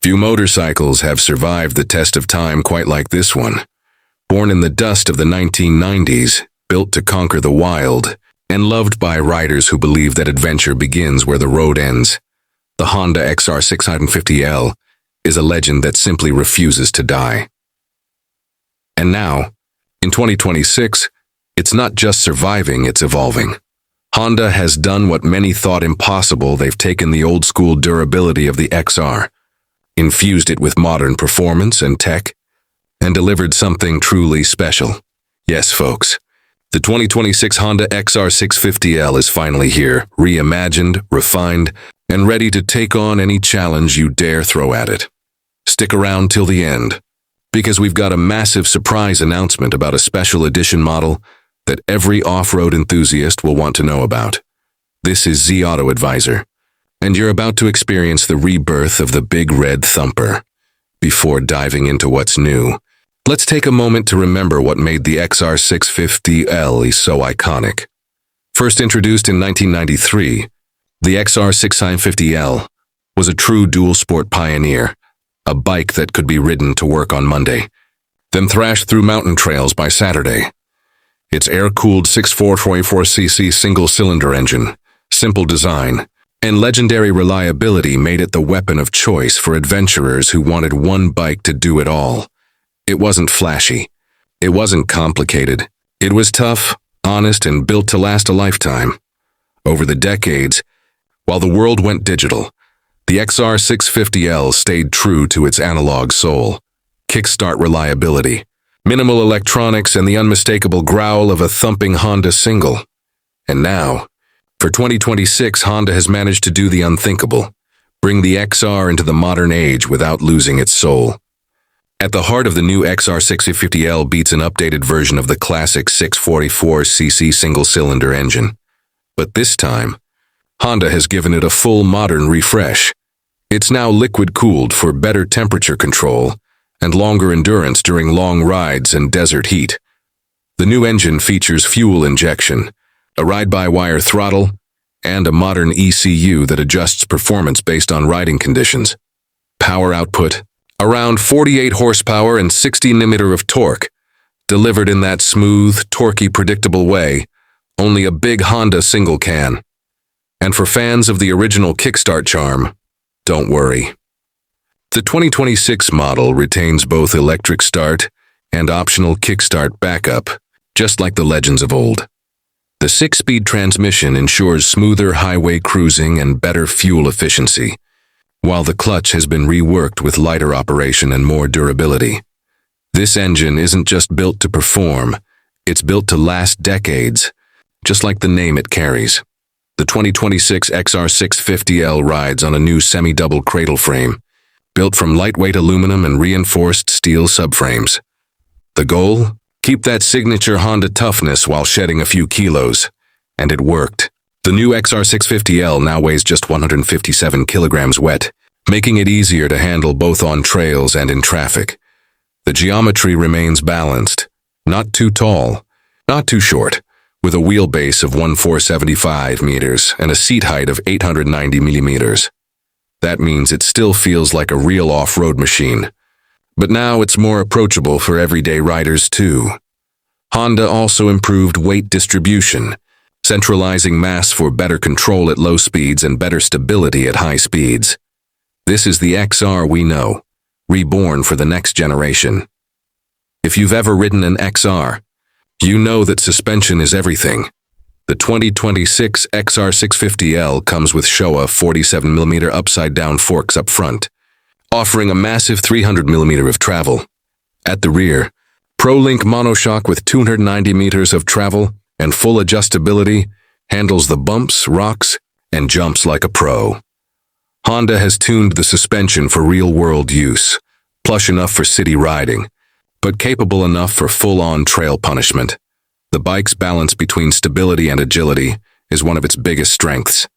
Few motorcycles have survived the test of time quite like this one. Born in the dust of the 1990s, built to conquer the wild, and loved by riders who believe that adventure begins where the road ends, the Honda XR650L is a legend that simply refuses to die. And now, in 2026, it's not just surviving, it's evolving. Honda has done what many thought impossible. They've taken the old-school durability of the XR, infused it with modern performance and tech, and delivered something truly special. Yes, folks, the 2026 Honda XR650L is finally here, reimagined, refined, and ready to take on any challenge you dare throw at it. Stick around till the end, because we've got a massive surprise announcement about a special edition model that every off-road enthusiast will want to know about. This is Z Auto Advisor, and you're about to experience the rebirth of the big red thumper. Before diving into what's new, let's take a moment to remember what made the XR650L so iconic. First introduced in 1993, the XR650L was a true dual-sport pioneer, a bike that could be ridden to work on Monday, then thrashed through mountain trails by Saturday. Its air-cooled 6.424cc single-cylinder engine, simple design, and legendary reliability made it the weapon of choice for adventurers who wanted one bike to do it all. It wasn't flashy. It wasn't complicated. It was tough, honest, and built to last a lifetime. Over the decades, while the world went digital, the XR650L stayed true to its analog soul. Kickstart reliability, minimal electronics, and the unmistakable growl of a thumping Honda single. And now, for 2026, Honda has managed to do the unthinkable, bring the XR into the modern age without losing its soul. At the heart of the new XR650L beats an updated version of the classic 644cc single-cylinder engine. But this time, Honda has given it a full modern refresh. It's now liquid-cooled for better temperature control and longer endurance during long rides and desert heat. The new engine features fuel injection, a ride-by-wire throttle, and a modern ECU that adjusts performance based on riding conditions. Power output, around 48 horsepower and 60 Nm of torque, delivered in that smooth, torquey, predictable way only a big Honda single can. And for fans of the original kickstart charm, don't worry. The 2026 model retains both electric start and optional kickstart backup, just like the legends of old. The 6-speed transmission ensures smoother highway cruising and better fuel efficiency, while the clutch has been reworked with lighter operation and more durability. This engine isn't just built to perform, it's built to last decades, just like the name it carries. The 2026 XR650L rides on a new semi-double cradle frame, built from lightweight aluminum and reinforced steel subframes. The goal? Keep that signature Honda toughness while shedding a few kilos. And it worked. The new XR650L now weighs just 157 kilograms wet, making it easier to handle both on trails and in traffic. The geometry remains balanced, not too tall, not too short, with a wheelbase of 1,475 meters and a seat height of 890 millimeters. That means it still feels like a real off-road machine. But now it's more approachable for everyday riders too. Honda also improved weight distribution, centralizing mass for better control at low speeds and better stability at high speeds. This is the XR we know, reborn for the next generation. If you've ever ridden an XR, you know that suspension is everything. The 2026 XR650L comes with Showa 47mm upside-down forks up front, offering a massive 300mm of travel. At the rear, ProLink monoshock with 290 meters of travel and full adjustability handles the bumps, rocks, and jumps like a pro. Honda has tuned the suspension for real-world use, plush enough for city riding, but capable enough for full-on trail punishment. The bike's balance between stability and agility is one of its biggest strengths.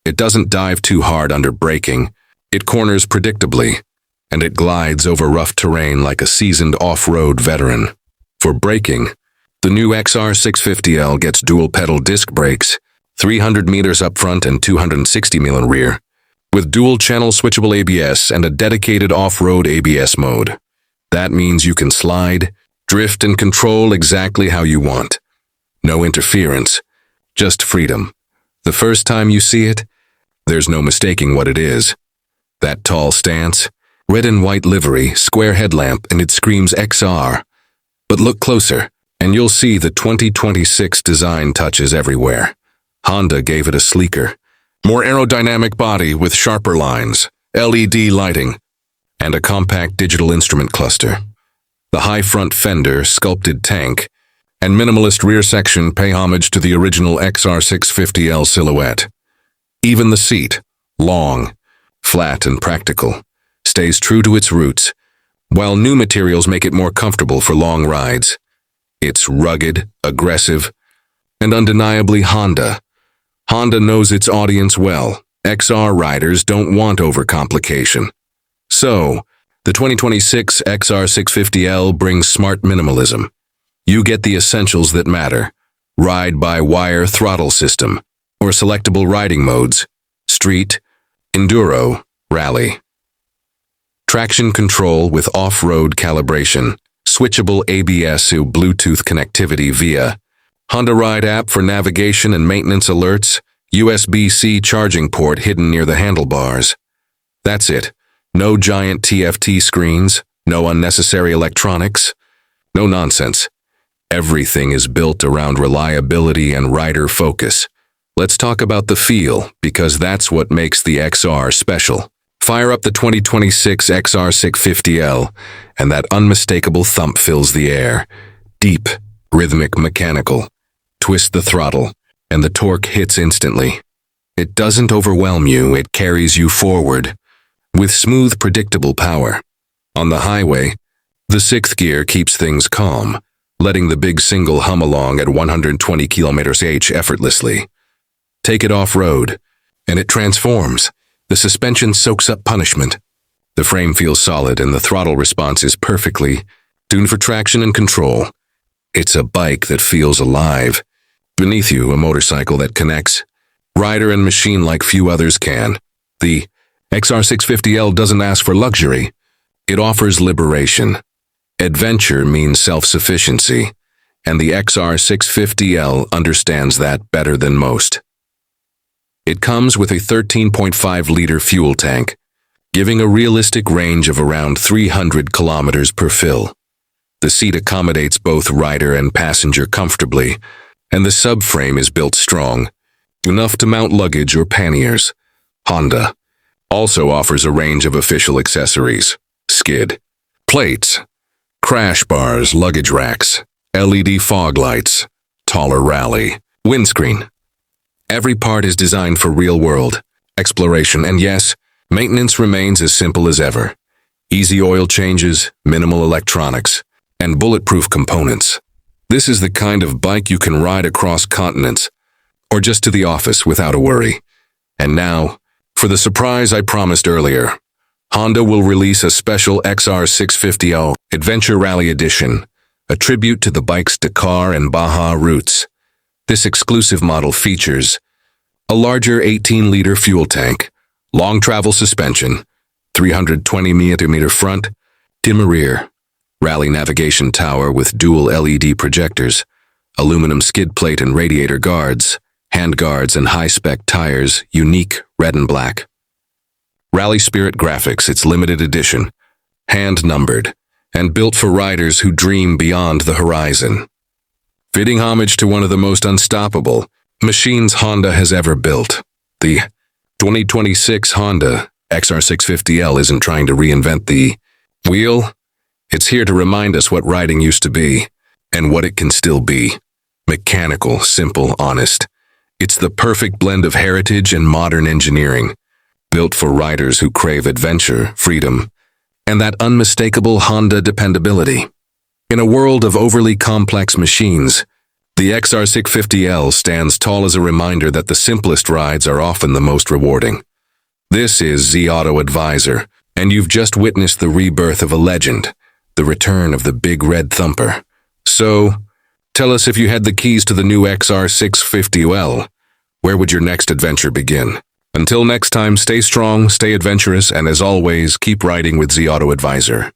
It doesn't dive too hard under braking, it corners predictably, and it glides over rough terrain like a seasoned off-road veteran. For braking, the new XR650L gets dual-pedal disc brakes, 300 meters up front and 260 mm rear, with dual-channel switchable ABS and a dedicated off-road ABS mode. That means you can slide, drift, and control exactly how you want. No interference, just freedom. The first time you see it, there's no mistaking what it is. That tall stance, red and white livery, square headlamp, and it screams XR. But look closer, and you'll see the 2026 design touches everywhere. Honda gave it a sleeker, more aerodynamic body with sharper lines, LED lighting, and a compact digital instrument cluster. The high front fender, sculpted tank, and minimalist rear section pay homage to the original XR650L silhouette. Even the seat, long, flat, and practical, stays true to its roots, while new materials make it more comfortable for long rides. It's rugged, aggressive, and undeniably Honda. Honda knows its audience well. XR riders don't want overcomplication. So, the 2026 XR650L brings smart minimalism. You get the essentials that matter: ride-by-wire throttle system, or selectable riding modes, street, enduro, rally. Traction control with off-road calibration, switchable ABS to Bluetooth connectivity via Honda Ride app for navigation and maintenance alerts, USB-C charging port hidden near the handlebars. That's it. No giant TFT screens, no unnecessary electronics, no nonsense. Everything is built around reliability and rider focus. Let's talk about the feel, because that's what makes the XR special. Fire up the 2026 XR650L, and that unmistakable thump fills the air. Deep, rhythmic, mechanical. Twist the throttle, and the torque hits instantly. It doesn't overwhelm you, it carries you forward, with smooth, predictable power. On the highway, the sixth gear keeps things calm, letting the big single hum along at 120 km/h effortlessly. Take it off-road, and it transforms. The suspension soaks up punishment. The frame feels solid, and the throttle response is perfectly tuned for traction and control. It's a bike that feels alive. Beneath you, a motorcycle that connects rider and machine like few others can. The XR650L doesn't ask for luxury. It offers liberation. Adventure means self-sufficiency, and the XR650L understands that better than most. It comes with a 13.5-liter fuel tank, giving a realistic range of around 300 kilometers per fill. The seat accommodates both rider and passenger comfortably, and the subframe is built strong, enough to mount luggage or panniers. Honda also offers a range of official accessories: skid plates, crash bars, luggage racks, LED fog lights, taller rally, windscreen. Every part is designed for real-world exploration, and yes, maintenance remains as simple as ever. Easy oil changes, minimal electronics, and bulletproof components. This is the kind of bike you can ride across continents, or just to the office without a worry. And now, for the surprise I promised earlier, Honda will release a special XR650L Adventure Rally Edition, a tribute to the bike's Dakar and Baja roots. This exclusive model features a larger 18-liter fuel tank, long travel suspension, 320mm front, dimmer rear, rally navigation tower with dual LED projectors, aluminum skid plate and radiator guards, hand guards and high-spec tires, unique red and black. Rally Spirit graphics, its limited edition, hand-numbered, and built for riders who dream beyond the horizon. Fitting homage to one of the most unstoppable machines Honda has ever built. The 2026 Honda XR650L isn't trying to reinvent the wheel. It's here to remind us what riding used to be, and what it can still be. Mechanical, simple, honest. It's the perfect blend of heritage and modern engineering, built for riders who crave adventure, freedom, and that unmistakable Honda dependability. In a world of overly complex machines, the XR650L stands tall as a reminder that the simplest rides are often the most rewarding. This is Z Auto Advisor, and you've just witnessed the rebirth of a legend, the return of the big red thumper. So, tell us, if you had the keys to the new XR650L, where would your next adventure begin? Until next time, stay strong, stay adventurous, and as always, keep riding with Z Auto Advisor.